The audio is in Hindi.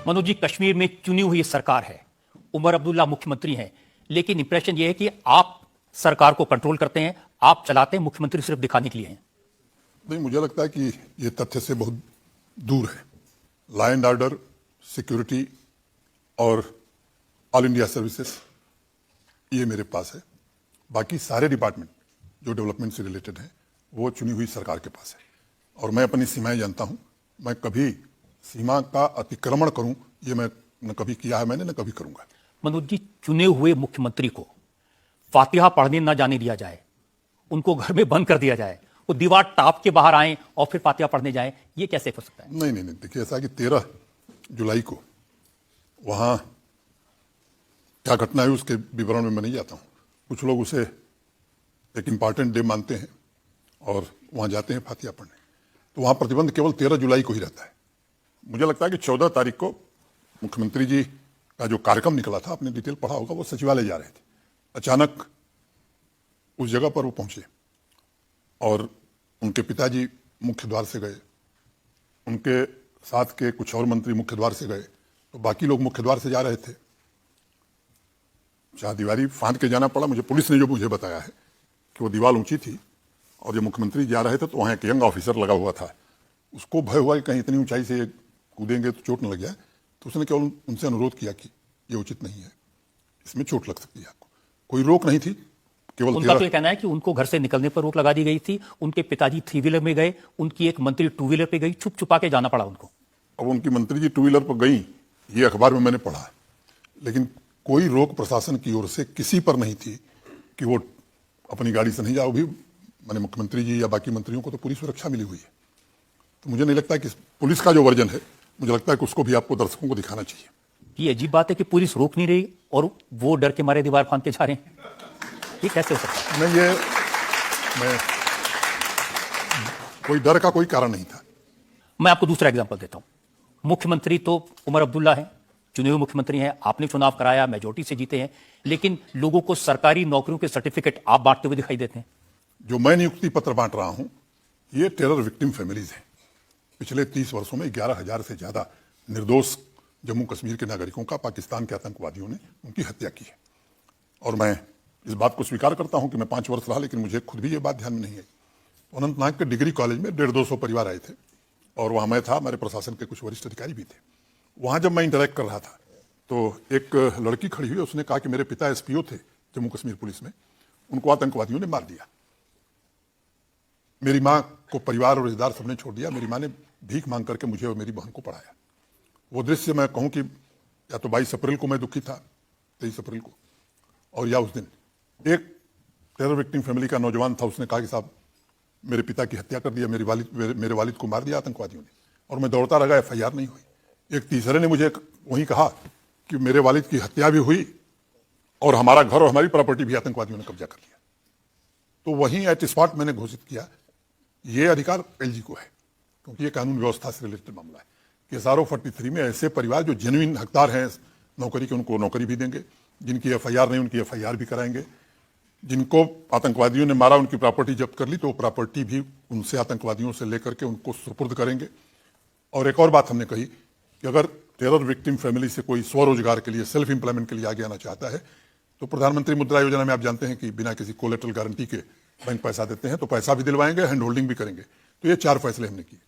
मनोज जी, कश्मीर में चुनी हुई सरकार है, उमर अब्दुल्ला मुख्यमंत्री हैं, लेकिन इंप्रेशन यह है कि आप सरकार को कंट्रोल करते हैं, आप चलाते हैं, मुख्यमंत्री सिर्फ दिखाने के लिए हैं। नहीं, मुझे लगता है कि ये तथ्य से बहुत दूर है। लॉ एंड ऑर्डर, सिक्योरिटी और ऑल इंडिया सर्विसेज ये मेरे पास है। बाकी सारे डिपार्टमेंट जो डेवलपमेंट से रिलेटेड हैं वो चुनी हुई सरकार के पास है, और मैं अपनी सीमाएं जानता हूं। मैं कभी सीमा का अतिक्रमण करूं ये मैं न कभी किया है मैंने, न कभी करूंगा। मनोज जी, चुने हुए मुख्यमंत्री को फातिहा पढ़ने न जाने दिया जाए, उनको घर में बंद कर दिया जाए, वो दीवार टाप के बाहर आए और फिर फातिहा पढ़ने जाए, ये कैसे हो सकता है? नहीं नहीं नहीं, देखिए ऐसा कि 13 जुलाई को वहां क्या घटना है उसके विवरण में मैं नहीं जाता हूं। कुछ लोग उसे एक इंपॉर्टेंट डे मानते हैं और वहां जाते हैं फातिहा पढ़ने, तो वहां प्रतिबंध केवल 13 जुलाई को ही रहता है। मुझे लगता है कि 14 तारीख को मुख्यमंत्री जी का जो कार्यक्रम निकला था, आपने डिटेल पढ़ा होगा, वो सचिवालय जा रहे थे। अचानक उस जगह पर वो पहुंचे और उनके पिताजी मुख्य द्वार से गए, उनके साथ के कुछ और मंत्री मुख्य द्वार से गए, तो बाकी लोग मुख्य द्वार से जा रहे थे। चारदीवारी फांद के जाना पड़ा। मुझे पुलिस ने जो मुझे बताया है कि वो दीवार ऊंची थी और जब मुख्यमंत्री जा रहे थे तो वहां एक यंग ऑफिसर लगा हुआ था। उसको भय हुआ कि कहीं इतनी ऊंचाई से कूदेंगे तो चोट न लग जाए, तो उसने केवल उनसे अनुरोध किया कि ये उचित नहीं है, इसमें चोट लग सकती है आपको। कोई रोक नहीं थी। केवल उनका तो ये कहना है कि उनको घर से निकलने पर रोक लगा दी गई थी, उनके पिताजी 3 व्हीलर में गए, उनकी एक मंत्री 2 व्हीलर पे गई, छुप छुपा के जाना पड़ा उनको। अब उनकी मंत्री जी 2 व्हीलर पर गई, ये अखबार में मैंने पढ़ा है, लेकिन कोई रोक प्रशासन की ओर से किसी पर नहीं थी कि वो अपनी गाड़ी से नहीं जाओ। भी मैंने मुख्यमंत्री जी या बाकी मंत्रियों को तो पूरी सुरक्षा मिली हुई है, तो मुझे नहीं लगता कि पुलिस का जो वर्जन है, मुझे लगता है कि उसको भी आपको दर्शकों को दिखाना चाहिए। ये अजीब बात है कि पुलिस रोक नहीं रही और वो डर के मारे दीवार फांद के जा रहे हैं, ये कैसे हो सकता है? नहीं, मैं कोई डर का कोई कारण नहीं था। मैं आपको दूसरा एग्जांपल देता हूं। मुख्यमंत्री तो उमर अब्दुल्ला हैं, चुने हुए मुख्यमंत्री हैं, आपने चुनाव कराया, मेजोरिटी से जीते हैं, लेकिन लोगों को सरकारी नौकरियों के सर्टिफिकेट आप बांटते हुए दिखाई देते हैं। जो मैं नियुक्ति पत्र बांट रहा हूं, ये टेरर विक्टिम फैमिलीज हैं। पिछले 30 वर्षों में 11,000 से ज्यादा निर्दोष जम्मू कश्मीर के नागरिकों का पाकिस्तान के आतंकवादियों ने उनकी हत्या की है। और मैं इस बात को स्वीकार करता हूं कि मैं 5 वर्ष रहा, लेकिन मुझे खुद भी ये बात ध्यान में नहीं आई। अनंतनाग के डिग्री कॉलेज में 150-200 परिवार आए थे और वहां मैं था, हमारे प्रशासन के कुछ वरिष्ठ अधिकारी भी थे। वहां जब मैं इंटरेक्ट कर रहा था तो एक लड़की खड़ी हुई, उसने कहा कि मेरे पिता एसपीओ थे जम्मू कश्मीर पुलिस में, उनको आतंकवादियों ने मार दिया। मेरी माँ को परिवार और रिश्तेदार सबने छोड़ दिया। मेरी माँ ने भीख मांग करके मुझे और मेरी बहन को पढ़ाया। वो दृश्य मैं कहूँ कि या तो 22 अप्रैल को मैं दुखी था, 23 अप्रैल को, और या उस दिन एक टेरर विक्टिम फैमिली का नौजवान था, उसने कहा कि साहब मेरे पिता की हत्या कर दिया, मेरे वालिद को मार दिया आतंकवादियों ने, और मैं दौड़ता रहा, एफआईआर नहीं हुई। एक तीसरे ने मुझे वहीं कहा कि मेरे वालिद की हत्या भी हुई और हमारा घर और हमारी प्रॉपर्टी भी आतंकवादियों ने कब्जा कर लिया। तो वहीं एट स्पॉट मैंने घोषित किया, ये अधिकार एलजी को है, क्योंकि ये कानून व्यवस्था से रिलेटेड मामला है। केसारो 43 में ऐसे परिवार जो जेन्युइन हकदार हैं नौकरी के, उनको नौकरी भी देंगे। जिनकी एफआईआर नहीं, उनकी एफआईआर भी कराएंगे। जिनको आतंकवादियों ने मारा, उनकी प्रॉपर्टी जब्त कर ली, तो वो प्रॉपर्टी भी उनसे आतंकवादियों से लेकर के उनको सुपुर्द करेंगे। और एक और बात हमने कही कि अगर टेरर विक्टिम फैमिली से कोई स्वरोजगार के लिए, सेल्फ एम्प्लॉयमेंट के लिए आगे आना चाहता है, तो प्रधानमंत्री मुद्रा योजना में आप जानते हैं कि बिना किसी कोलेटरल गारंटी के बैंक पैसा देते हैं, तो पैसा भी दिलवाएंगे, हैंड होल्डिंग भी करेंगे। तो ये 4 फैसले हमने किए।